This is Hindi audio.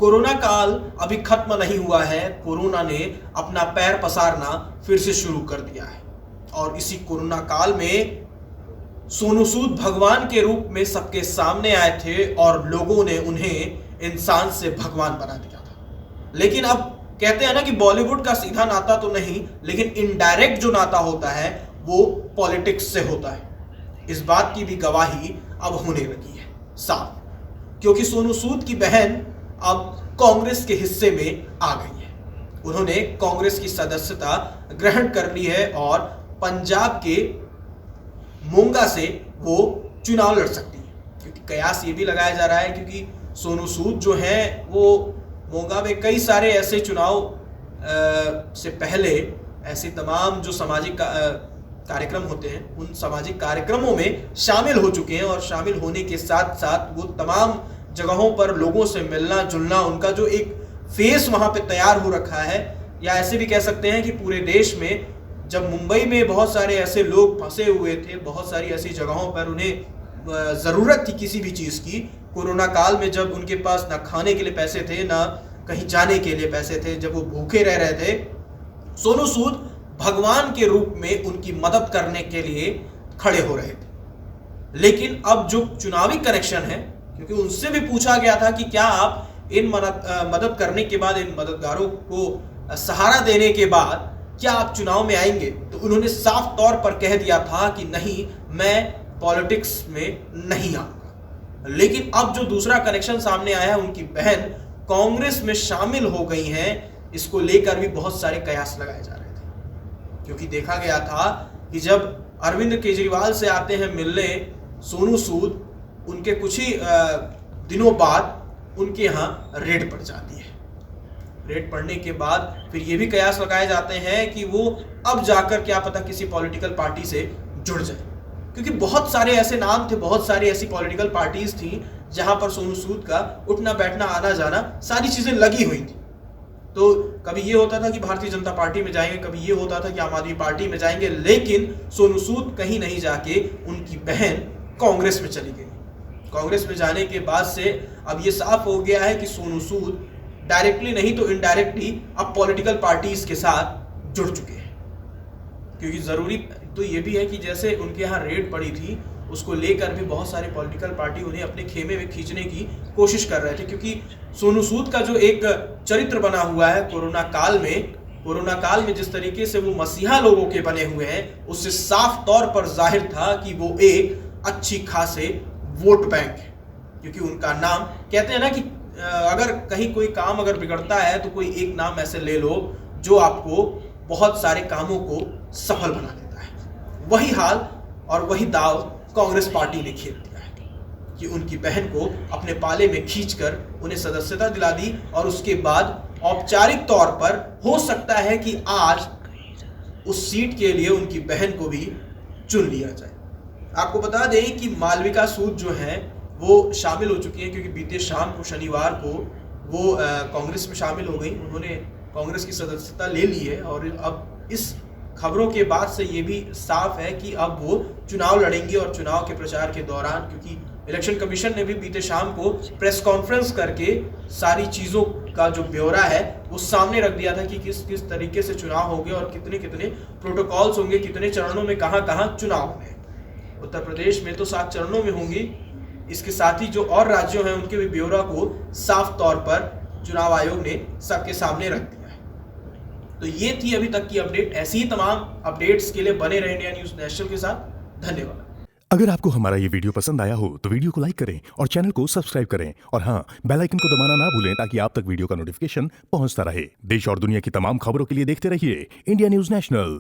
कोरोना काल अभी खत्म नहीं हुआ है। कोरोना ने अपना पैर पसारना फिर से शुरू कर दिया है और इसी कोरोना काल में सोनू सूद भगवान के रूप में सबके सामने आए थे और लोगों ने उन्हें इंसान से भगवान बना दिया था। लेकिन अब कहते हैं ना कि बॉलीवुड का सीधा नाता तो नहीं, लेकिन इनडायरेक्ट जो नाता होता है वो पॉलिटिक्स से होता है। इस बात की भी गवाही अब होने लगी है साफ, क्योंकि सोनू सूद की बहन अब कांग्रेस के हिस्से में आ गई है। उन्होंने कांग्रेस की सदस्यता ग्रहण कर ली है और पंजाब के मोंगा से वो चुनाव लड़ सकती है, क्योंकि कयास ये भी लगाया जा रहा है क्योंकि सोनू सूद जो है वो मोंगा में कई सारे ऐसे चुनाव से पहले ऐसे तमाम जो सामाजिक कार्यक्रम होते हैं उन सामाजिक कार्यक्रमों में शामिल हो चुके हैं और शामिल होने के साथ साथ वो तमाम जगहों पर लोगों से मिलना जुलना, उनका जो एक फेस वहाँ पे तैयार हो रखा है, या ऐसे भी कह सकते हैं कि पूरे देश में जब मुंबई में बहुत सारे ऐसे लोग फंसे हुए थे, बहुत सारी ऐसी जगहों पर उन्हें ज़रूरत थी किसी भी चीज़ की, कोरोना काल में जब उनके पास ना खाने के लिए पैसे थे ना कहीं जाने के लिए पैसे थे, जब वो भूखे रह रहे थे, सोनू सूद भगवान के रूप में उनकी मदद करने के लिए खड़े हो रहे थे। लेकिन अब जो चुनावी कनेक्शन है, क्योंकि उनसे भी पूछा गया था कि क्या आप इन मदद करने के बाद, इन मददगारों को सहारा देने के बाद क्या आप चुनाव में आएंगे, तो उन्होंने साफ तौर पर कह दिया था कि नहीं, मैं पॉलिटिक्स में नहीं आऊंगा। लेकिन अब जो दूसरा कनेक्शन सामने आया है, उनकी बहन कांग्रेस में शामिल हो गई हैं, इसको लेकर भी बहुत सारे कयास लगाए जा रहे थे। क्योंकि देखा गया था कि जब अरविंद केजरीवाल से आते हैं मिलने सोनू सूद, उनके कुछ ही दिनों बाद उनके यहाँ रेड पड़ जाती है। रेड पड़ने के बाद फिर ये भी कयास लगाए जाते हैं कि वो अब जाकर क्या पता किसी पॉलिटिकल पार्टी से जुड़ जाए, क्योंकि बहुत सारे ऐसे नाम थे, बहुत सारी ऐसी पॉलिटिकल पार्टीज थी जहां पर सोनू सूद का उठना बैठना आना जाना सारी चीजें लगी हुई थी। तो कभी ये होता था कि भारतीय जनता पार्टी में जाएंगे, कभी ये होता था कि आम आदमी पार्टी में जाएंगे, लेकिन सोनू सूद कहीं नहीं जाके उनकी बहन कांग्रेस में चली गई। कांग्रेस में जाने के बाद से अब ये साफ हो गया है कि सोनू सूद डायरेक्टली नहीं तो इनडायरेक्टली अब पॉलिटिकल पार्टीज के साथ जुड़ चुके हैं। क्योंकि जरूरी तो ये भी है कि जैसे उनके यहाँ रेड पड़ी थी, उसको लेकर भी बहुत सारे पॉलिटिकल पार्टी उन्हें अपने खेमे में खींचने की कोशिश कर रहे थे, क्योंकि सोनू सूद का जो एक चरित्र बना हुआ है कोरोना काल में जिस तरीके से वो मसीहा लोगों के बने हुए हैं, उससे साफ तौर पर जाहिर था कि वो एक अच्छी खासे वोट बैंक है। क्योंकि उनका नाम, कहते हैं ना कि अगर कहीं कोई काम अगर बिगड़ता है तो कोई एक नाम ऐसे ले लो जो आपको बहुत सारे कामों को सफल बना देता है। वही हाल और वही दाव कांग्रेस पार्टी ने खेल दिया है कि उनकी बहन को अपने पाले में खींचकर उन्हें सदस्यता दिला दी और उसके बाद औपचारिक तौर पर हो सकता है कि आज उस सीट के लिए उनकी बहन को भी चुन लिया जाए। आपको बता दें कि मालविका सूद जो है वो शामिल हो चुकी है, क्योंकि बीते शाम को शनिवार को वो कांग्रेस में शामिल हो गई। उन्होंने कांग्रेस की सदस्यता ले ली है और अब इस खबरों के बाद से ये भी साफ है कि अब वो चुनाव लड़ेंगी और चुनाव के प्रचार के दौरान, क्योंकि इलेक्शन कमीशन ने भी बीते शाम को प्रेस कॉन्फ्रेंस करके सारी चीज़ों का जो ब्यौरा है वो सामने रख दिया था कि किस किस तरीके से चुनाव होंगे और कितने कितने प्रोटोकॉल्स होंगे, कितने चरणों में कहाँ कहाँ चुनाव होंगे। उत्तर प्रदेश में तो 7 चरणों में होंगी, इसके साथ ही जो और राज्यों हैं उनके भी ब्यौरा को साफ तौर पर चुनाव आयोग ने सबके सामने रख दिया है। तो ये थी अभी तक की अपडेट। ऐसी ही तमाम अपडेट्स के लिए बने रहे इंडिया न्यूज नेशनल के साथ। धन्यवाद। अगर आपको हमारा ये वीडियो पसंद आया हो तो वीडियो को लाइक करें और चैनल को सब्सक्राइब करें, और हाँ, बेल आइकन को दबाना ना भूलें ताकि आप तक वीडियो का नोटिफिकेशन पहुंचता रहे। देश और दुनिया की तमाम खबरों के लिए देखते रहिए इंडिया न्यूज नेशनल।